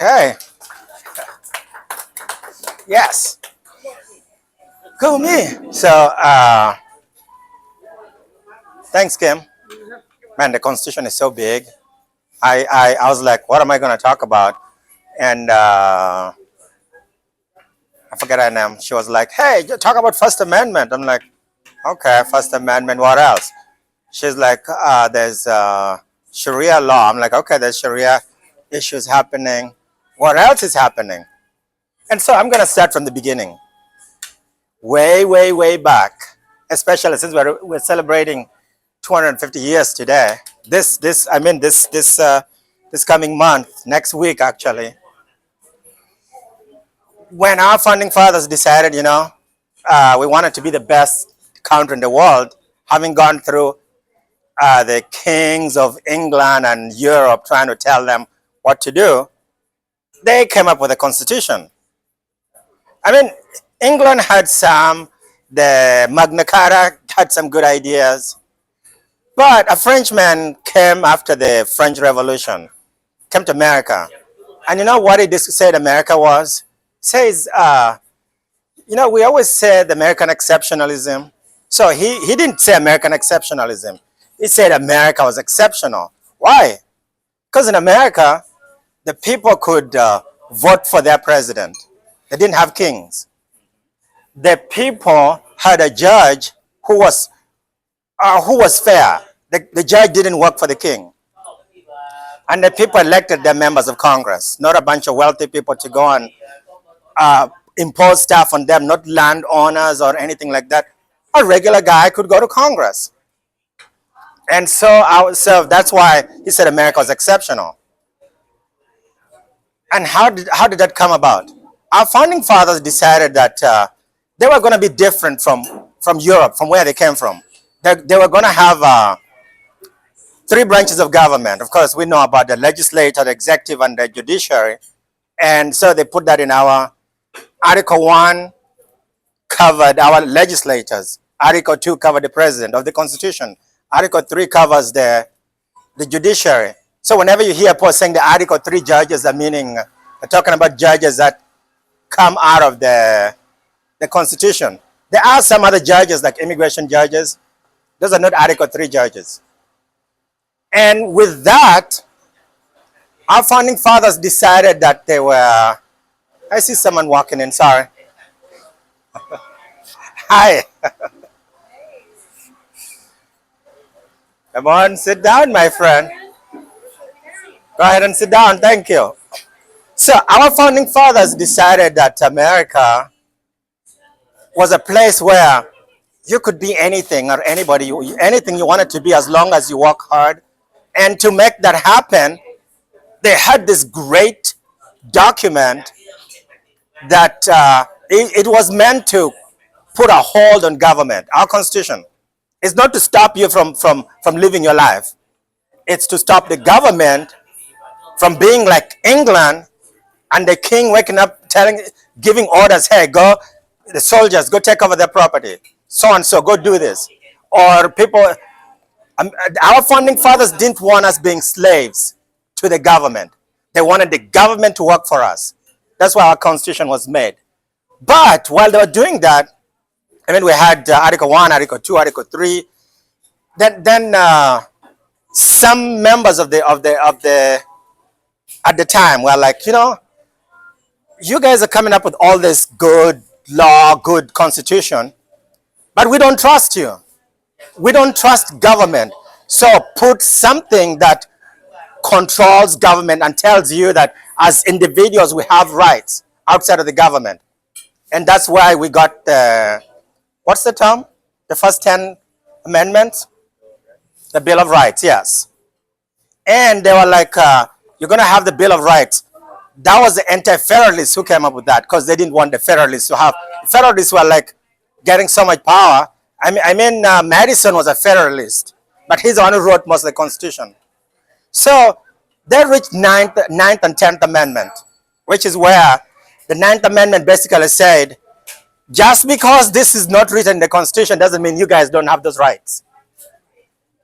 Hey, yes, go me. Thanks, Kim. Man, the Constitution is so big. I was like, what am I going to talk about? And I forget her name. She was like, hey, you talk about First Amendment. I'm like, okay, First Amendment. What else? She's like, there's Sharia law. I'm like, okay, there's Sharia issues happening. What else is happening? And so I'm going to start from the beginning, way, way, way back, especially since we're celebrating 250 years today. This coming month, next week actually, when our founding fathers decided, we wanted to be the best country in the world, having gone through the kings of England and Europe trying to tell them what to do, they came up with a constitution. I mean, England had some, the Magna Carta had some good ideas, but a Frenchman came after the French Revolution, came to America. And you know what he said America was? Says, we always said American exceptionalism. So he didn't say American exceptionalism. He said America was exceptional. Why? Because in America, the people could vote for their president. They didn't have kings. The people had a judge who was fair. The judge didn't work for the king. And the people elected their members of Congress, not a bunch of wealthy people to go and impose stuff on them, not landowners or anything like that. A regular guy could go to Congress. And so that's why he said America was exceptional. And how did that come about? Our founding fathers decided that they were going to be different from Europe, from where they came from. They were going to have three branches of government. Of course, we know about the legislature, the executive, and the judiciary. And so they put that in our Article 1 covered our legislators. Article 2 covered the president of the Constitution. Article 3 covers the judiciary. So whenever you hear Paul saying the Article 3 judges, they're talking about judges that come out of the Constitution. There are some other judges, like immigration judges. Those are not Article 3 judges. And with that, our founding fathers decided that they were... I see someone walking in, sorry. Hi. Come on, sit down, my friend. Go ahead and sit down, thank you. So our founding fathers decided that America was a place where you could be anything or anybody, anything you wanted to be, as long as you work hard. And to make that happen, they had this great document that it was meant to put a hold on government. Our Constitution is not to stop you from living your life. It's to stop the government from being like England and the king waking up giving orders, hey, go, the soldiers, go take over their property, so and so, go do this. Or people, our founding fathers didn't want us being slaves to the government. They wanted the government to work for us. That's why our Constitution was made. But while they were doing that, we had Article 1, Article 2, Article 3. Then some members at the time were like, you guys are coming up with all this good law, good constitution, but we don't trust you. We don't trust government. So put something that controls government and tells you that as individuals we have rights outside of the government. And that's why we got what's the term? The first 10 amendments? The Bill of Rights, yes. And they were like, you're going to have the Bill of Rights. That was the anti-federalists who came up with that, because they didn't want the federalists to have. Federalists were like getting so much power. Madison was a federalist, but he's the one who wrote most of the Constitution. So they reached ninth and 10th Amendment, which is where the 9th Amendment basically said, just because this is not written in the Constitution doesn't mean you guys don't have those rights.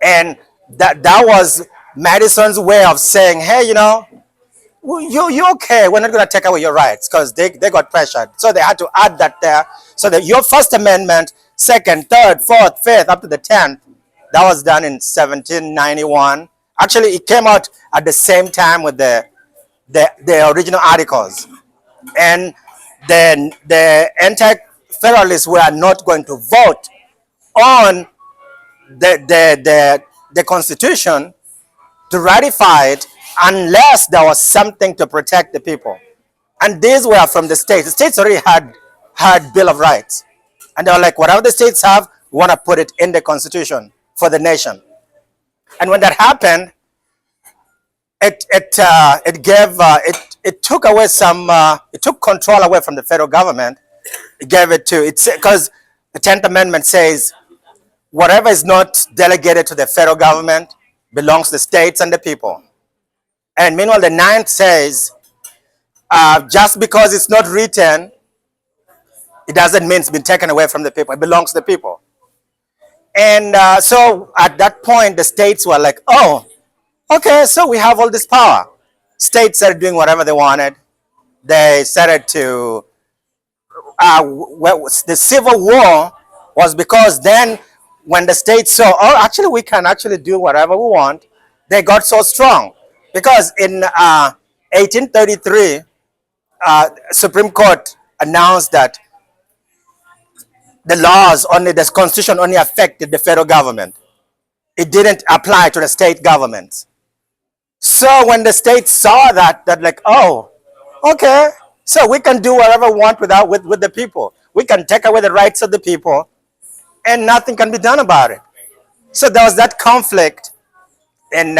And that was Madison's way of saying, hey, well, you okay, we're not going to take away your rights, because they got pressured. So they had to add that there. So that your First Amendment, second, third, fourth, fifth, up to the 10th, that was done in 1791. Actually, it came out at the same time with the original articles. And then the anti-federalists were not going to vote on the Constitution to ratify it unless there was something to protect the people. And these were from the states. The states already had Bill of Rights. And they were like, whatever the states have, we want to put it in the Constitution for the nation. And when that happened, it took away it took control away from the federal government. It gave it to it's because the 10th Amendment says whatever is not delegated to the federal government belongs to the states and the people. And meanwhile, the 9th says just because it's not written, it doesn't mean it's been taken away from the people. It belongs to the people. And so at that point, the states were like, oh, okay, so we have all this power. States started doing whatever they wanted. They started to, the Civil War was because then when the states saw, oh, actually we can actually do whatever we want, they got so strong. Because in 1833, Supreme Court announced that the laws only, the Constitution only affected the federal government. It didn't apply to the state governments. So when the states saw that like, oh, okay, so we can do whatever we want with the people. We can take away the rights of the people and nothing can be done about it. So there was that conflict, and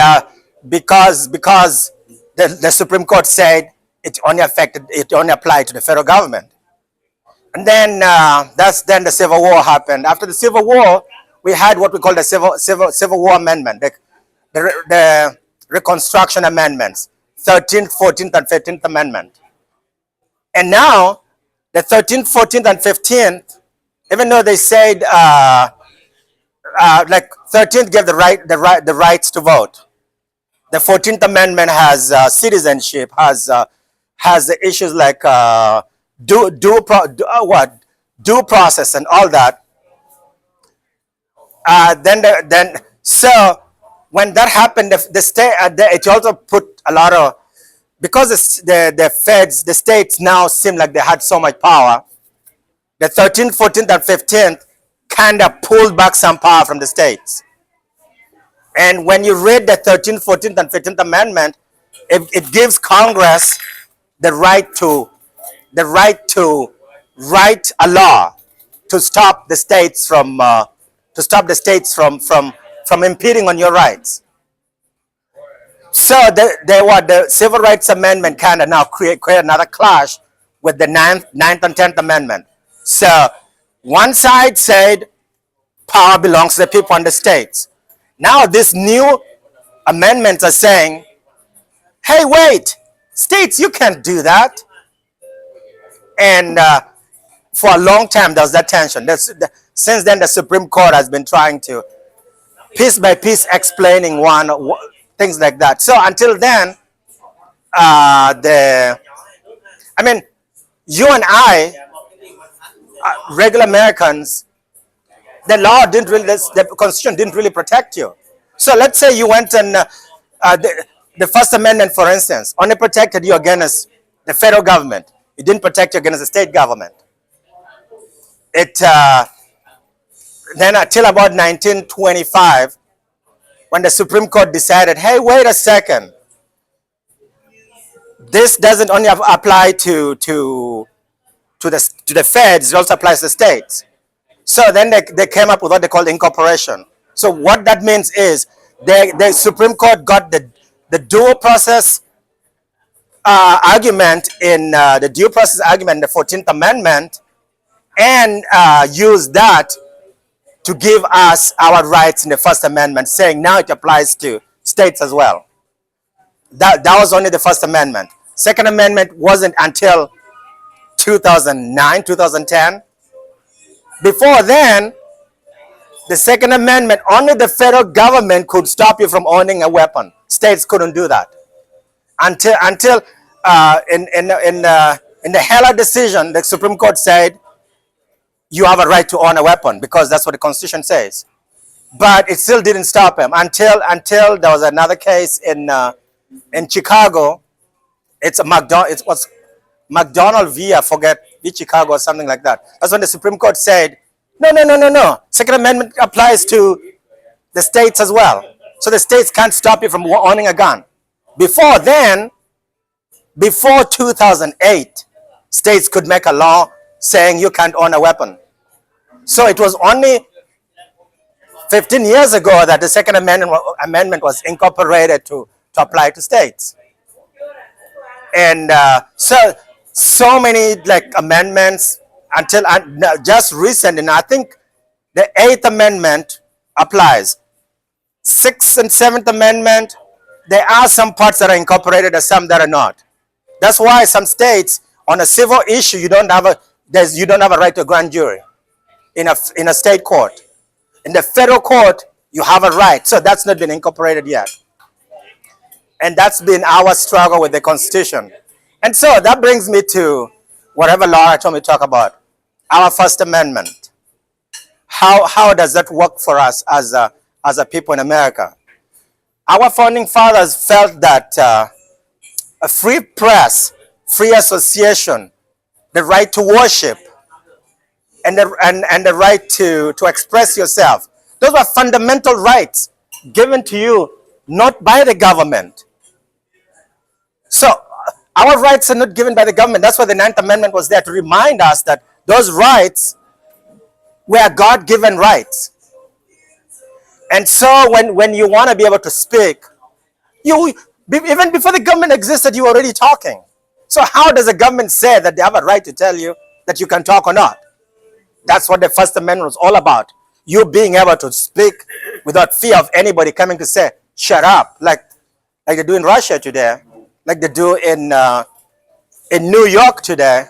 because the Supreme Court said it only applied to the federal government. And then then the Civil War happened. After the Civil War, we had what we call the Civil War Amendment, the Reconstruction Amendments, 13th, 14th, and 15th Amendment. And now, the 13th, 14th, and 15th, even though they said like 13th gave the rights to vote, the 14th Amendment has citizenship, has the issues like due process and all that. So when that happened, the state it also put a lot of, because the feds, the states now seem like they had so much power. The 13th, 14th, and 15th kind of pulled back some power from the states. And when you read the 13th, 14th, and 15th Amendment, it gives Congress the right to write a law to stop the states from impeding on your rights. So the Civil Rights Amendment kind of now create another clash with the 9th and 10th Amendment. So one side said power belongs to the people and the states. Now these new amendments are saying, hey, wait, states, you can't do that. And for a long time, there was that tension. Since then, the Supreme Court has been trying to, piece by piece, explaining things like that. So until then, you and I, regular Americans, the law didn't really, the Constitution didn't really protect you. So let's say you went and the First Amendment, for instance, only protected you against the federal government. It didn't protect you against the state government. Then until about 1925, when the Supreme Court decided, hey, wait a second, this doesn't only apply to the feds, it also applies to the states. So then they came up with what they call incorporation. So what that means is the Supreme Court got the dual process argument in the due process argument in the 14th Amendment, and used that to give us our rights in the First Amendment, saying now it applies to states as well. That was only the First Amendment. Second Amendment wasn't until 2009, 2010. Before then, the Second Amendment, only the federal government could stop you from owning a weapon. States couldn't do that. Until in the Heller decision, the Supreme Court said you have a right to own a weapon because that's what the Constitution says. But it still didn't stop him until there was another case in Chicago. It's a it was McDonald v. I forget v. Chicago or something like that. That's when the Supreme Court said, no, no, no, no, no. Second Amendment applies to the states as well. So the states can't stop you from owning a gun. Before then, before 2008, states could make a law saying you can't own a weapon. So it was only 15 years ago that the Second Amendment was incorporated to apply to states. And so many like amendments until just recent, and I think the 8th Amendment applies. 6th and 7th Amendment, there are some parts that are incorporated and some that are not. That's why some states on a civil issue you don't have a right to a grand jury in a state court. In the federal court you have a right, so that's not been incorporated yet. And that's been our struggle with the Constitution. And so that brings me to whatever Laura told me to talk about, our First Amendment. How does that work for us as a people in America? Our founding fathers felt that a free press, free association, the right to worship, and the right to express yourself, those were fundamental rights given to you, not by the government. So our rights are not given by the government. That's why the 9th Amendment was there to remind us that those rights were God-given rights. And so when you want to be able to speak, even before the government existed, you were already talking. So how does the government say that they have a right to tell you that you can talk or not? That's what the First Amendment was all about. You being able to speak without fear of anybody coming to say, shut up, like they do in Russia today, like they do in New York today.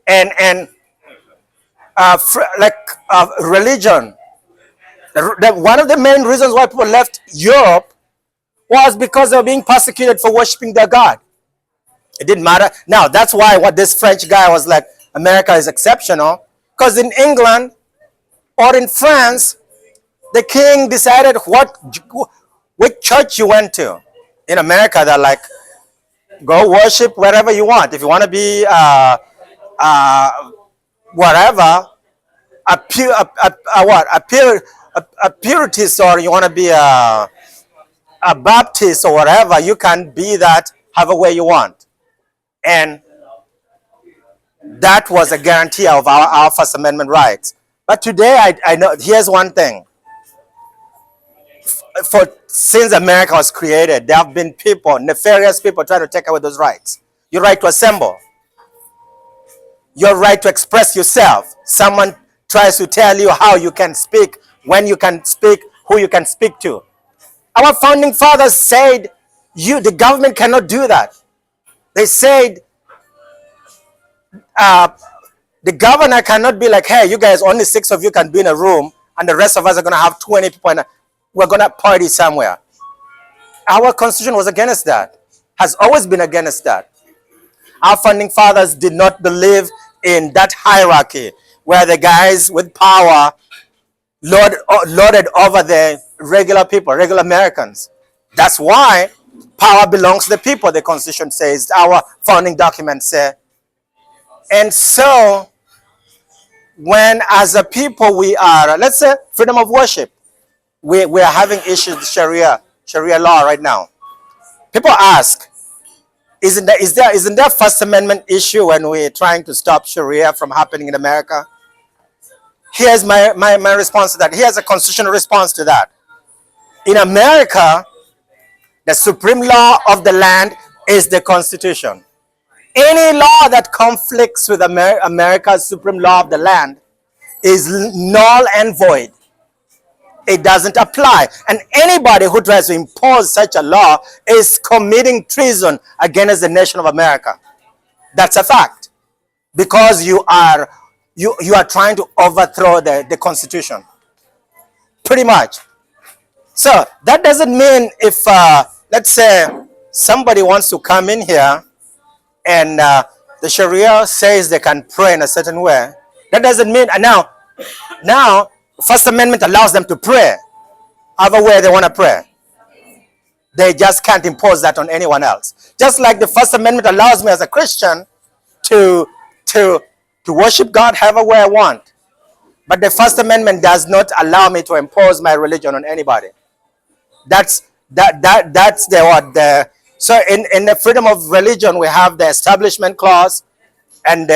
And religion. One of the main reasons why people left Europe was because they were being persecuted for worshiping their God. It didn't matter. Now, that's why what this French guy was like, America is exceptional. Because in England or in France, the king decided which church you went to. In America, they're like, go worship wherever you want. If you want to be whatever, a Puritist, or you want to be a Baptist or whatever, you can be that however way you want. And that was a guarantee of our First Amendment rights. But today, I know, here's one thing. Since America was created, there have been people, nefarious people, trying to take away those rights. Your right to assemble. Your right to express yourself. Someone tries to tell you how you can speak, when you can speak, who you can speak to. Our founding fathers said, the government cannot do that. They said, the governor cannot be like, hey, you guys, only 6 of you can be in a room, and the rest of us are going to have 20 people, and we're going to party somewhere. Our Constitution was against that, has always been against that. Our founding fathers did not believe in that hierarchy where the guys with power lorded over the regular people, regular Americans. That's why power belongs to the people, the Constitution says, our founding documents say. And so, when as a people we are, let's say freedom of worship, we are having issues with Sharia law right now. People ask, isn't there First Amendment issue when we're trying to stop Sharia from happening in America? Here's my response to that. Here's a constitutional response to that. In America, the supreme law of the land is the Constitution. Any law that conflicts with America's supreme law of the land is null and void. It doesn't apply. And anybody who tries to impose such a law is committing treason against the nation of America. That's a fact. Because you are trying to overthrow the Constitution. Pretty much. So that doesn't mean if, let's say, somebody wants to come in here and the Sharia says they can pray in a certain way, that doesn't mean now First Amendment allows them to pray however way they want to pray. They just can't impose that on anyone else. Just like the First Amendment allows me as a Christian to to to worship God however way I want. But the First Amendment does not allow me to impose my religion on anybody. That's the what the so in the freedom of religion we have the establishment clause and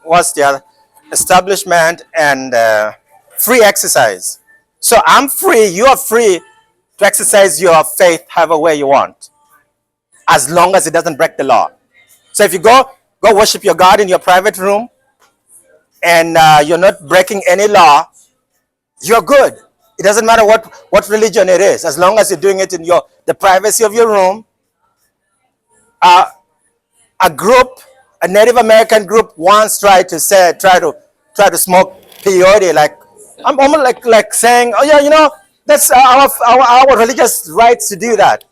what's the other establishment and free exercise. So I'm free, you are free to exercise your faith however way you want, as long as it doesn't break the law. So if you go worship your God in your private room and you're not breaking any law, you're good. It doesn't matter what religion it is, as long as you're doing it in the privacy of your room. Uh, a group, a Native American group, once try to smoke peyote. Like I'm almost like saying, oh yeah, that's our religious rights to do that.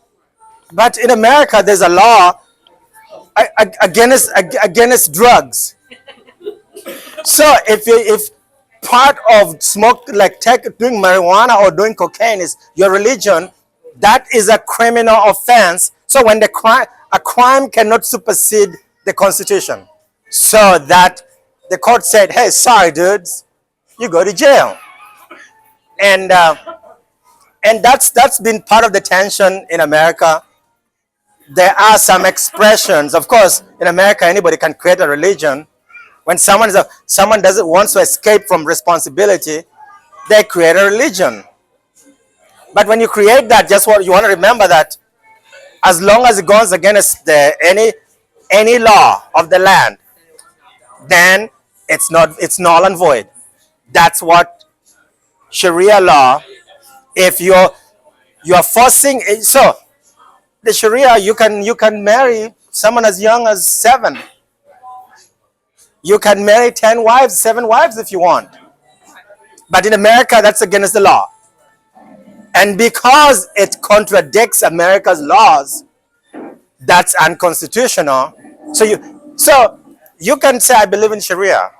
But in America, there's a law against drugs. So if part of smoke like doing marijuana or doing cocaine is your religion, that is a criminal offense. So when a crime cannot supersede the Constitution. So that the court said, hey, sorry dudes, you go to jail. And that's been part of the tension in America. There are some expressions, of course, in America anybody can create a religion. When someone doesn't want to escape from responsibility, they create a religion. But when you create that, just what you want to remember that as long as it goes against any law of the land, then it's null and void. That's what Sharia law. If you're forcing so the Sharia, you can marry someone as young as 7. You can marry 10 wives, 7 wives if you want. But in America, that's against the law. And because it contradicts America's laws, that's unconstitutional. So you can say I believe in Sharia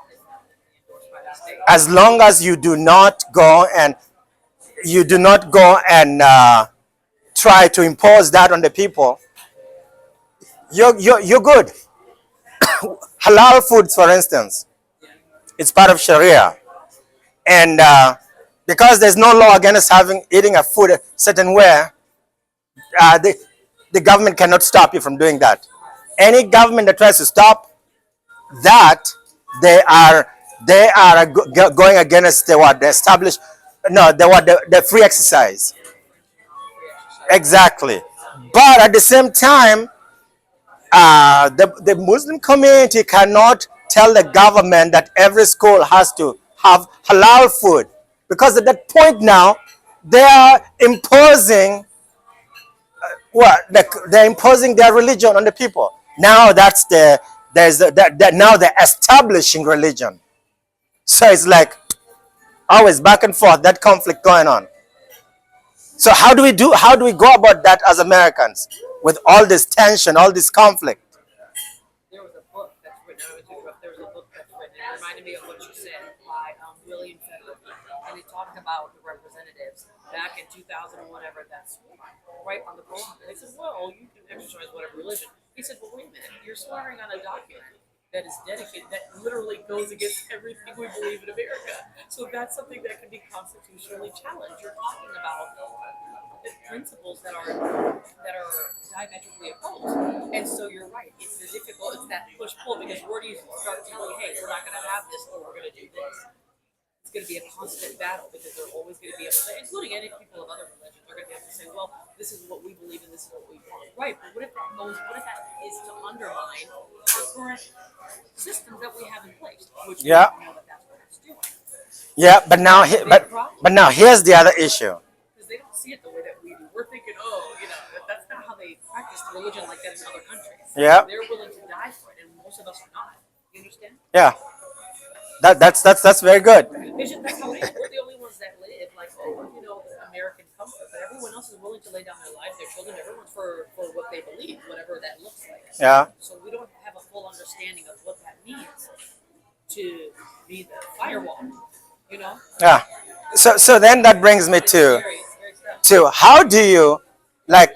as long as you do not go and try to impose that on the people. You're good. Halal foods, for instance, it's part of Sharia, and because there's no law against eating a food a certain way, the government cannot stop you from doing that. Any government that tries to stop that, they are going against the established, no, the free exercise. Exactly. But at the same time, the Muslim community cannot tell the government that every school has to have halal food, because at that point now they are imposing they're imposing their religion on the people. Now now they're establishing religion. So it's like always back and forth, that conflict going on. So how do we go about that as Americans with all this tension, all this conflict? There was a book that's written. I would interrupt. There was a book that's written. It reminded me of what you said by William Federer, and it talked about the representatives back in 2000 or whatever. That's right on the Quran. And they said, "Well, you can exercise whatever religion." He said, "But wait a minute. You're swearing on a document that is dedicated, that literally goes against everything we believe in America. So that's something that can be constitutionally challenged. You're talking about principles that are diametrically opposed. And so you're right. It's the difficult. It's that push pull, because where do you start telling, hey, we're not going to have this, or we're going to do this? It's going to be a constant battle, because they're always going to be able to, including any people of other religions, they're going to be able to say, well, this is what we believe and this is what we want. Right, but what if that is to undermine our current systems that we have in place, which we Yeah, don't know that that's what it's doing. yeah, but now That's a big problem, but now here's the other issue. because they don't see it the way that we do. We're thinking, oh, that's not how they practice religion like that in other countries. Yeah, They're willing to die for it, and most of us are not. You understand? yeah, that's very good. It's just, that's how it is. We're the only ones that live like, oh, the American comfort, but everyone else is willing willing to lay down their life, their children, everyone for what they believe, whatever that looks like. Yeah. So we don't have a full understanding of what that means to be the firewall, you know? Yeah. So then that brings me It's to scary. It's very scary. how do you, like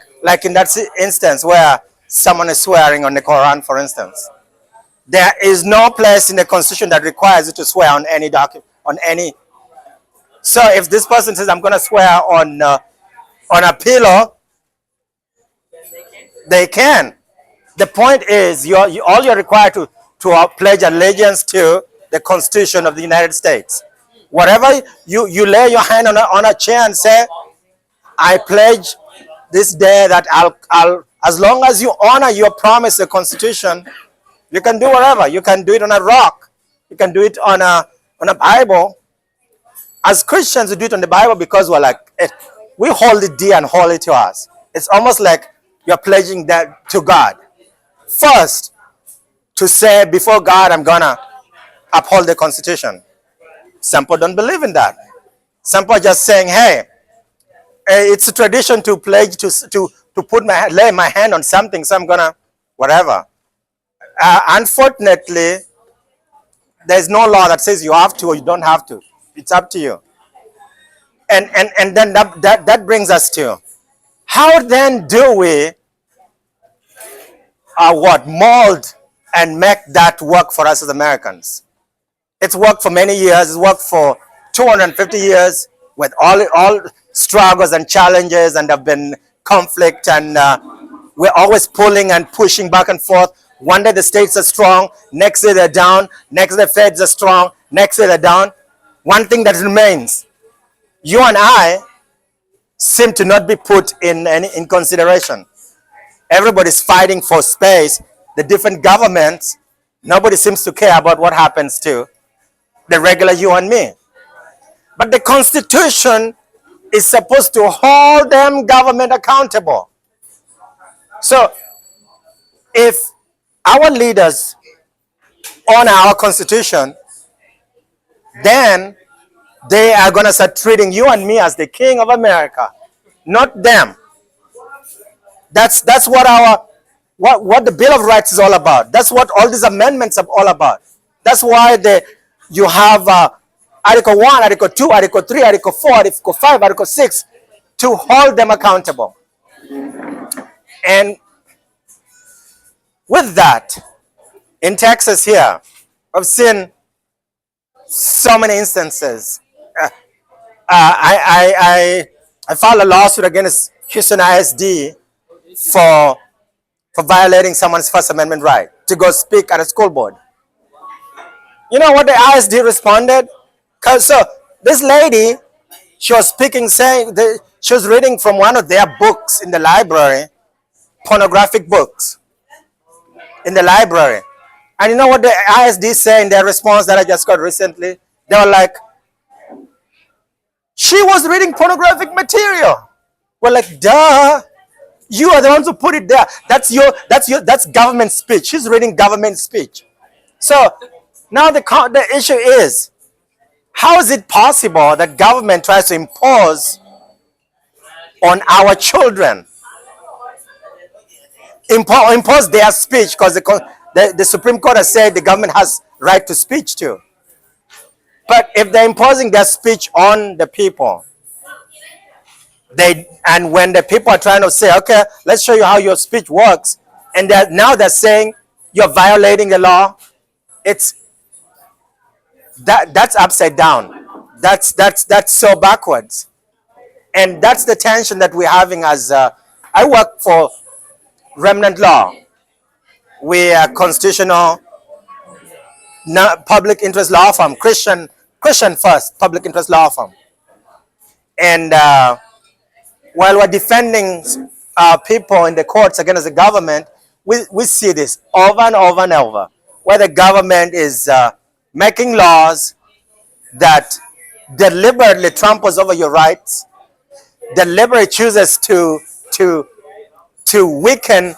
in that instance where someone is swearing on the Quran, for instance, there is no place in the Constitution that requires you to swear on any document, on any. So if this person says, I'm going to swear on a pillow, they can. The point is, all you're required to pledge allegiance to the Constitution of the United States. Whatever you lay your hand on a chair and say, I pledge this day that I'll, as long as you honor your promise, the Constitution, you can do whatever. You can do it on a rock. You can do it on a Bible. As Christians, we do it on the Bible because we're like, we hold it dear and hold it to us. It's almost like you're pledging that to God. First, to say before God, I'm gonna uphold the Constitution. Some people don't believe in that. Some people are just saying, hey, it's a tradition to pledge to put lay my hand on something, so I'm gonna whatever. Unfortunately, there's no law that says you have to or you don't have to. It's up to you. And then that brings us to, how then do we mold and make that work for us as Americans? It's worked for many years. It's worked for 250 years with all struggles and challenges, and there have been conflict, and we're always pulling and pushing back and forth. One day the states are strong, next day they're down, next day the feds are strong, next day they're down. One thing that remains, you and I seem to not be put in consideration. Everybody's fighting for space. The different governments, nobody seems to care about what happens to the regular you and me. But the Constitution is supposed to hold them government accountable. So if our leaders honor our Constitution, then they are going to start treating you and me as the king of America, not them. That's what the Bill of Rights is all about. That's what all these amendments are all about. That's why you have Article 1, Article 2, Article 3, Article 4, Article 5, Article 6 to hold them accountable. And with that, in Texas here, I've seen so many instances. I filed a lawsuit against Houston ISD for violating someone's First Amendment right to go speak at a school board. You know what the ISD responded? So this lady, she was speaking, saying that she was reading from one of their books in the library, pornographic books in the library. And you know what the ISD said in their response that I just got recently? They were like, she was reading pornographic material. We're like, duh. You are the ones who put it there. That's government speech. She's reading government speech. So now the issue is, how is it possible that government tries to impose on our children, impose their speech, because the Supreme Court has said the government has right to speech too. But if they're imposing their speech on the people, and when the people are trying to say, okay, let's show you how your speech works, and now they're saying you're violating the law, that's upside down. That's so backwards. And that's the tension that we're having as I work for Remnant Law. We are constitutional, public interest law firm, Christian first public interest law firm. And while we're defending people in the courts against the government, we see this over and over and over, where the government is making laws that deliberately tramples over your rights, deliberately chooses to weaken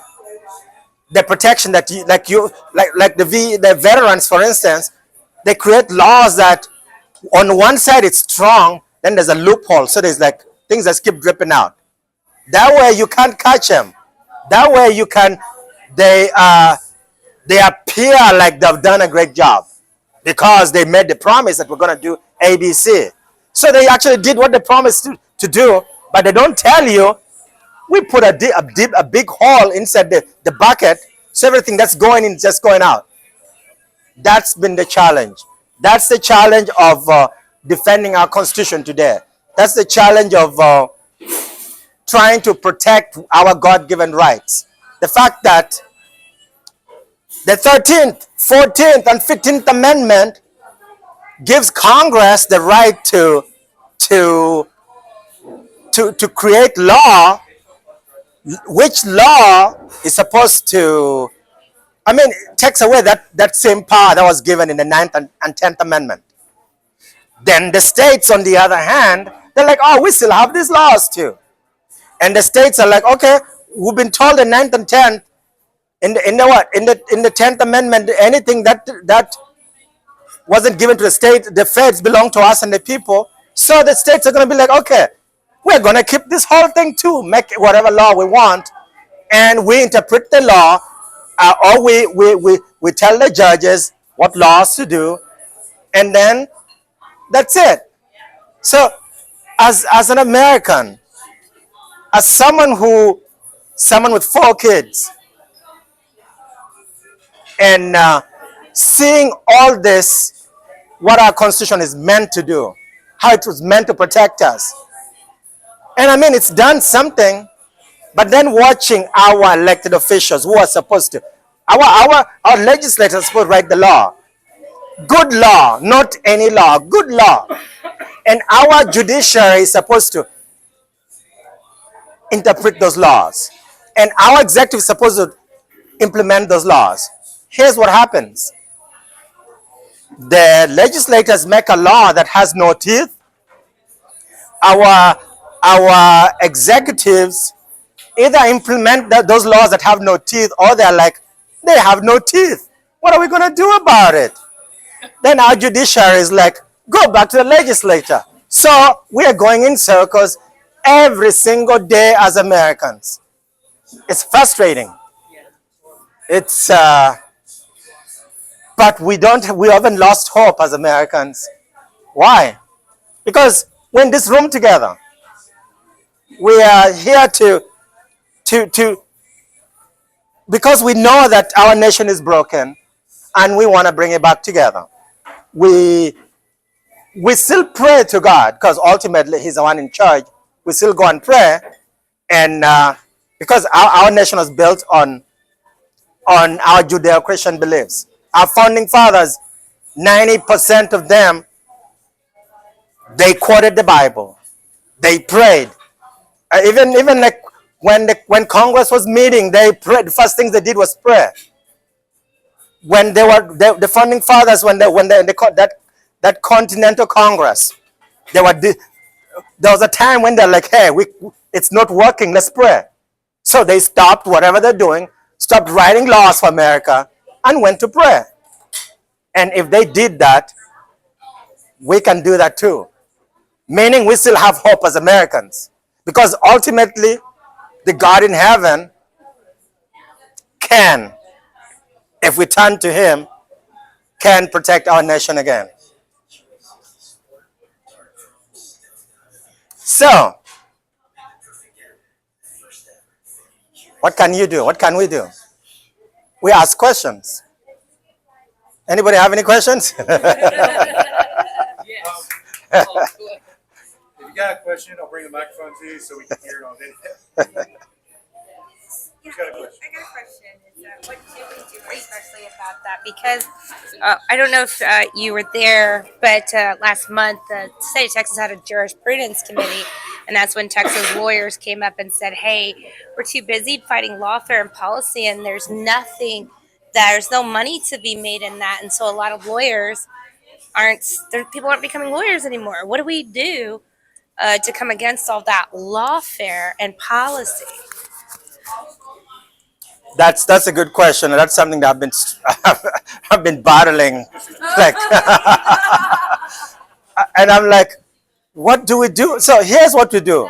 the protection that the veterans, for instance. They create laws that on one side it's strong, then there's a loophole, so there's like things that keep dripping out. That way you can't catch them. That way you can, they they appear like they've done a great job because they made the promise that we're going to do ABC. So they actually did what they promised to do, but they don't tell you. We put a big hole inside the bucket, so everything that's going in is just going out. That's been the challenge. That's the challenge of defending our constitution today. That's the challenge of trying to protect our God-given rights. The fact that the 13th, 14th, and 15th Amendment gives Congress the right to to create law, which law is supposed to, I mean, it takes away that same power that was given in the 9th and 10th Amendment. Then the states, on the other hand, they're like, oh, we still have these laws too. And the states are like, okay, we've been told the 9th and 10th, in the 10th Amendment, anything that wasn't given to the state, the feds belong to us and the people. So the states are going to be like, okay, we're going to keep this whole thing too, make whatever law we want, and we interpret the law, or we tell the judges what laws to do, and then that's it. So as an American, as someone with 4 kids, and seeing all this, what our constitution is meant to do, how it was meant to protect us, and I mean it's done something, but then watching our elected officials who are supposed to, our legislators are supposed to write the law, good law, not any law, good law, and our judiciary is supposed to interpret those laws, and our executive is supposed to implement those laws. Here's what happens: the legislators make a law that has no teeth. Our executives either implement those laws that have no teeth, or they're like, they have no teeth. What are we going to do about it? Then our judiciary is like, go back to the legislature. So we are going in circles every single day as Americans. It's frustrating. It's but we haven't lost hope as Americans. Why? Because we're in this room together. We are here to because we know that our nation is broken and we want to bring it back together. We still pray to God because ultimately He's the one in charge. We still go and pray, and because our nation was built on our Judeo-Christian beliefs. Our founding fathers, 90% of them, they quoted the Bible. They prayed. Even like when Congress was meeting, they prayed. The first things they did was pray. When the founding fathers, when they called that Continental Congress, there was a time when they're like, hey, it's not working, let's pray. So they stopped whatever they're doing, stopped writing laws for America, and went to pray. And if they did that, we can do that too. Meaning we still have hope as Americans. Because ultimately, the God in heaven can, if we turn to Him, can protect our nation again. So, what can you do? What can we do? We ask questions. Anybody have any questions? Yes. Oh, good. If you got a question, I'll bring the microphone to you so we can hear it on video. Yeah, got a question? I got a question. What do we do especially about that? Because I don't know if you were there, but last month the state of Texas had a jurisprudence committee, and that's when Texas lawyers came up and said, hey, we're too busy fighting lawfare and policy, and there's no money to be made in that. And so a lot of lawyers people aren't becoming lawyers anymore. What do we do to come against all that lawfare and policy? That's a good question, and that's something that I've been battling. Like, and I'm like, what do we do? So here's what we do.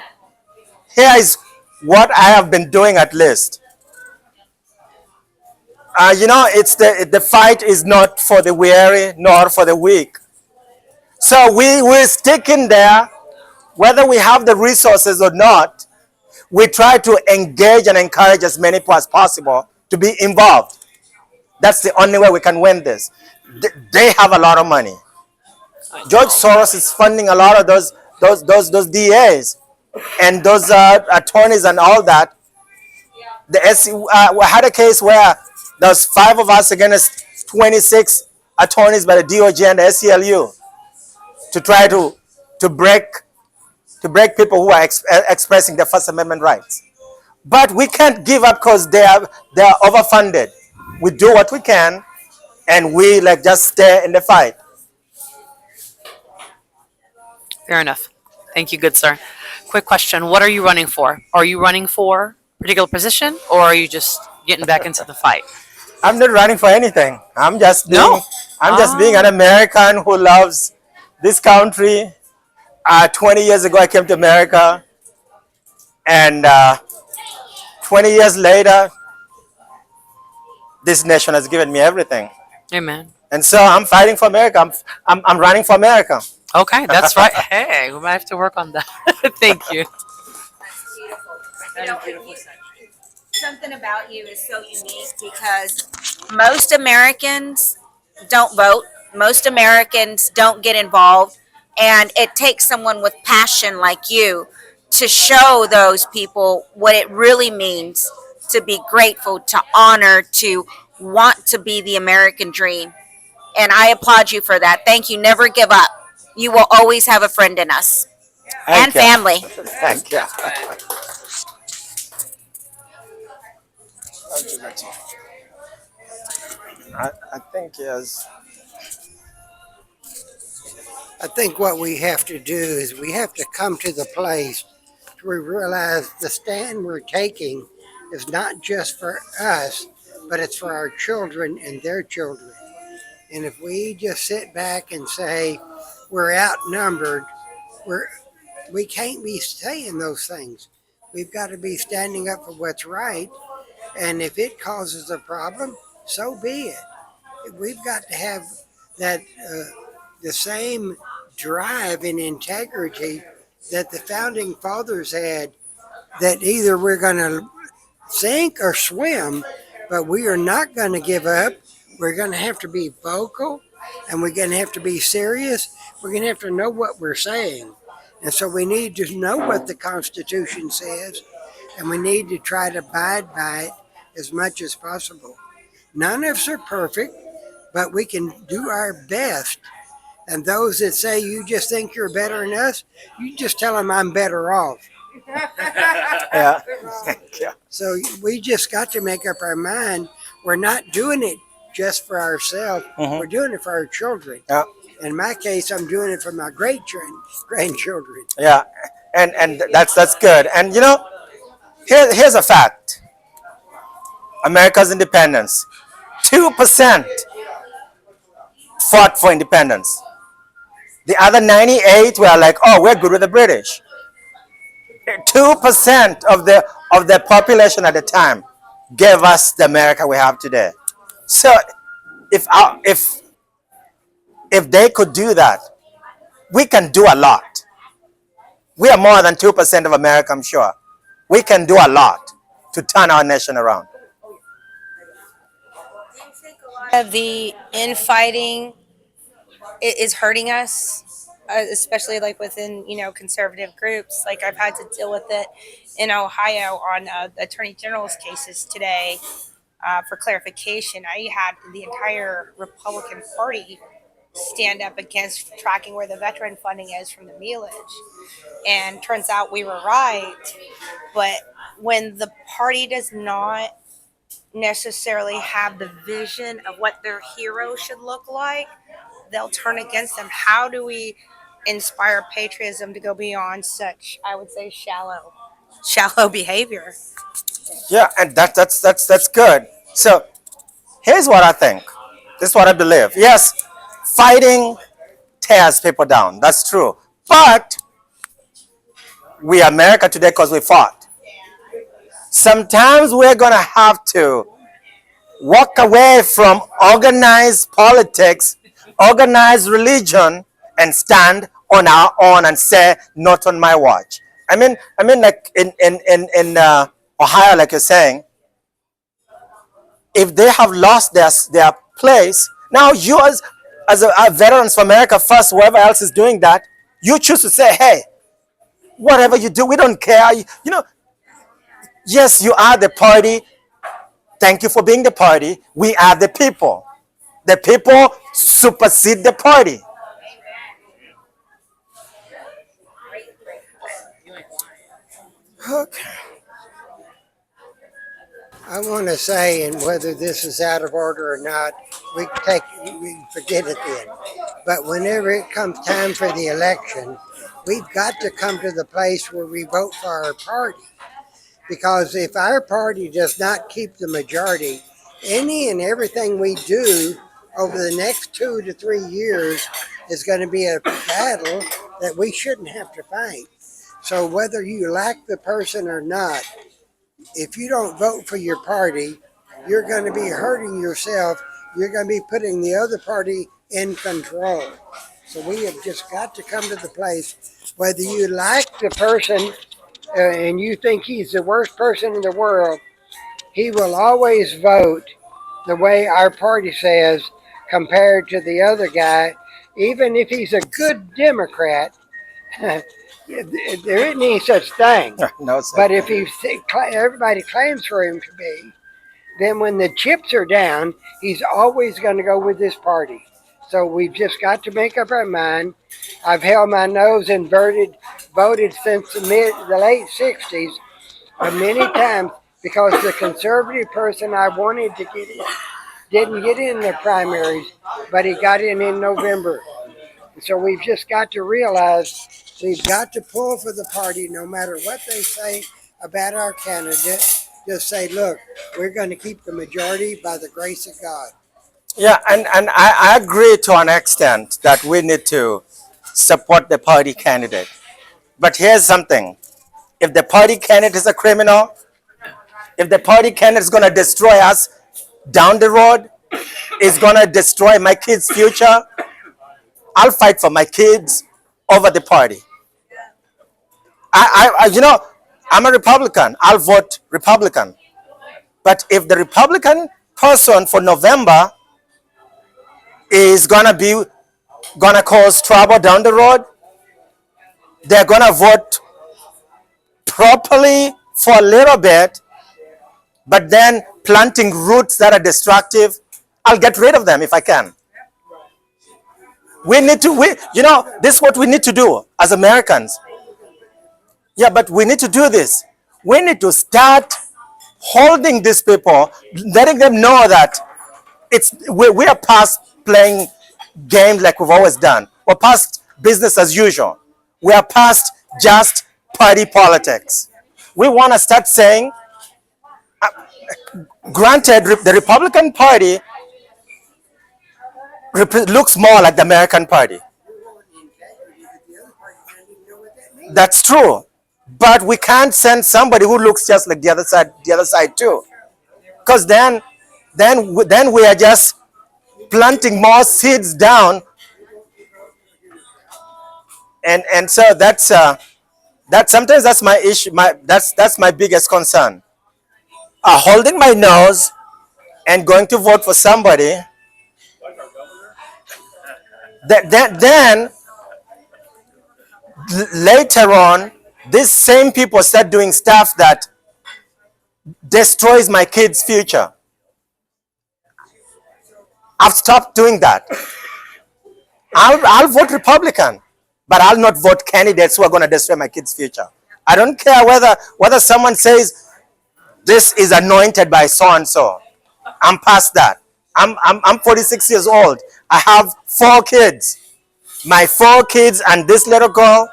what I have been doing at least. It's the fight is not for the weary nor for the weak. So we're sticking there, whether we have the resources or not. We try to engage and encourage as many people as possible to be involved. That's the only way we can win this. They have a lot of money. I George know. Soros is funding a lot of those DAs and those attorneys and all that. We had a case where there was 5 of us against 26 attorneys by the DOJ and the SCLU to try to break people who are expressing their First Amendment rights. But we can't give up because they are overfunded. We do what we can, and we like just stay in the fight. Fair enough. Thank you, good sir. Quick question. What are you running for? Are you running for a particular position or are you just getting back into the fight? I'm not running for anything. No. I'm just being an American who loves this country. 20 years ago, I came to America, and 20 years later, this nation has given me everything. Amen. And so I'm fighting for America. I'm running for America. Okay, that's right. Hey, we might have to work on that. Thank you. That's beautiful. You know, something about you is so unique because most Americans don't vote. Most Americans don't get involved. And it takes someone with passion like you to show those people what it really means to be grateful, to honor, to want to be the American dream. And I applaud you for that. Thank you. Never give up. You will always have a friend in us and Thank you. family. Thank you. I think yes. I think what we have to do is we have to come to the place where we realize the stand we're taking is not just for us, but it's for our children and their children. And if we just sit back and say we're outnumbered, we're, we can't be saying those things. We've got to be standing up for what's right. And if it causes a problem, so be it. We've got to have that the same drive and integrity that the founding fathers had. That either we're going to sink or swim, but we are not going to give up. We're going to have to be vocal, and we're going to have to be serious. We're going to have to know what we're saying. And so we need to know what the Constitution says, and we need to try to abide by it as much as possible. None of us are perfect, but we can do our best. And those that say you just think you're better than us, you just tell them I'm better off. Yeah. Thank you. So we just got to make up our mind. We're not doing it just for ourselves. We're doing it for our children. Yeah. In my case, I'm doing it for my grandchildren. Yeah. And that's good. And here's a fact. America's independence. 2% fought for independence. The other 98 were like, oh, we're good with the British. 2% of the population at the time gave us the America we have today. So if they could do that, we can do a lot. We are more than 2% of America, I'm sure. We can do a lot to turn our nation around. Of the infighting is hurting us, especially like within conservative groups. Like I've had to deal with it in Ohio on attorney general's cases today. For clarification, I had the entire Republican Party stand up against tracking where the veteran funding is from the millage, and turns out we were right. But when the party does not necessarily have the vision of what their hero should look like, they'll turn against them. How do we inspire patriotism to go beyond such, I would say, shallow behavior? Yeah, and that's good. So here's what I think. This is what I believe. Yes, fighting tears people down. That's true. But we are America today because we fought. Sometimes we're going to have to walk away from organized politics, organized religion, and stand on our own and say, not on my watch. I mean, like in Ohio, like you're saying, if they have lost their place, now you as a Veterans for America First, whoever else is doing that, you choose to say, hey, whatever you do, we don't care. You know, yes, you are the party. Thank you for being the party. We are the people. The people supersede the party. Okay. I want to say, and whether this is out of order or not, we can forget it then. But whenever it comes time for the election, we've got to come to the place where we vote for our party. Because if our party does not keep the majority, any and everything we do over the next 2 to 3 years is going to be a battle that we shouldn't have to fight. So whether you like the person or not, if you don't vote for your party, you're going to be hurting yourself. You're going to be putting the other party in control. So we have just got to come to the place, whether you like the person and you think he's the worst person in the world, he will always vote the way our party says compared to the other guy, even if he's a good Democrat. There isn't any such thing. No, sir. But if everybody claims for him to be, then when the chips are down, he's always going to go with this party. So we've just got to make up our mind. I've held my nose and voted since the late 60s many times because the conservative person I wanted to get in didn't get in the primaries, but he got in November. And so we've just got to realize we've got to pull for the party no matter what they say about our candidate. Just say, look, we're going to keep the majority by the grace of God. Yeah, and I agree to an extent that we need to support the party candidate. But here's something. If the party candidate is a criminal, if the party candidate is going to destroy us down the road, is going to destroy my kids' future, I'll fight for my kids over the party. I'm a Republican. I'll vote Republican. But if the Republican person for November is gonna cause trouble down the road, they're gonna vote properly for a little bit, but then planting roots that are destructive, I'll get rid of them if I can. This is what we need to do as Americans. Yeah, but we need to do this. We need to start holding these people, letting them know that we are past playing games like we've always done. We're past business as usual. We are past just party politics. We want to start saying, granted, the Republican Party looks more like the American Party. That's true. But we can't send somebody who looks just like the other side too. Because then we are just planting more seeds down. And so that sometimes that's my issue. That's my biggest concern. Holding my nose and going to vote for somebody. Then later on, these same people start doing stuff that destroys my kids' future. I've stopped doing that. I'll vote Republican, but I'll not vote candidates who are going to destroy my kids' future. I don't care whether someone says this is anointed by so and so. I'm past that. I'm 46 years old. I have 4 kids. My 4 kids and this little girl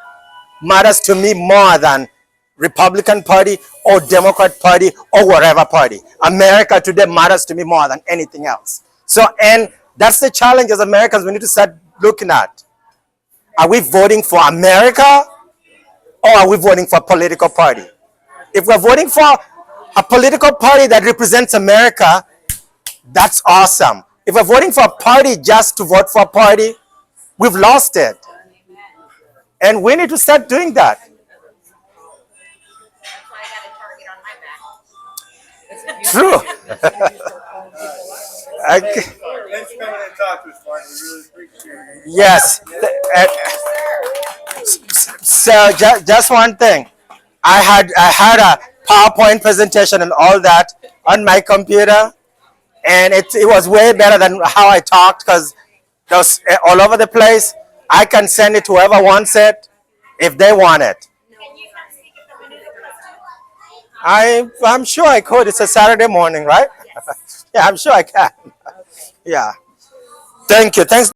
matters to me more than Republican Party or Democrat Party or whatever party. America today matters to me more than anything else. So, and that's the challenge as Americans we need to start looking at. Are we voting for America or are we voting for a political party? If we're voting for a political party that represents America, that's awesome. If we're voting for a party just to vote for a party, we've lost it. And we need to start doing that. True. Okay. Thanks for coming and talking to us, Martin. We really appreciate it. Yes. So just one thing. I had a PowerPoint presentation and all that on my computer, and it was way better than how I talked because it was all over the place. I can send it to whoever wants it if they want it. I'm sure I could. It's a Saturday morning, right? Yeah, I'm sure I can. Yeah. Thank you. Thanks.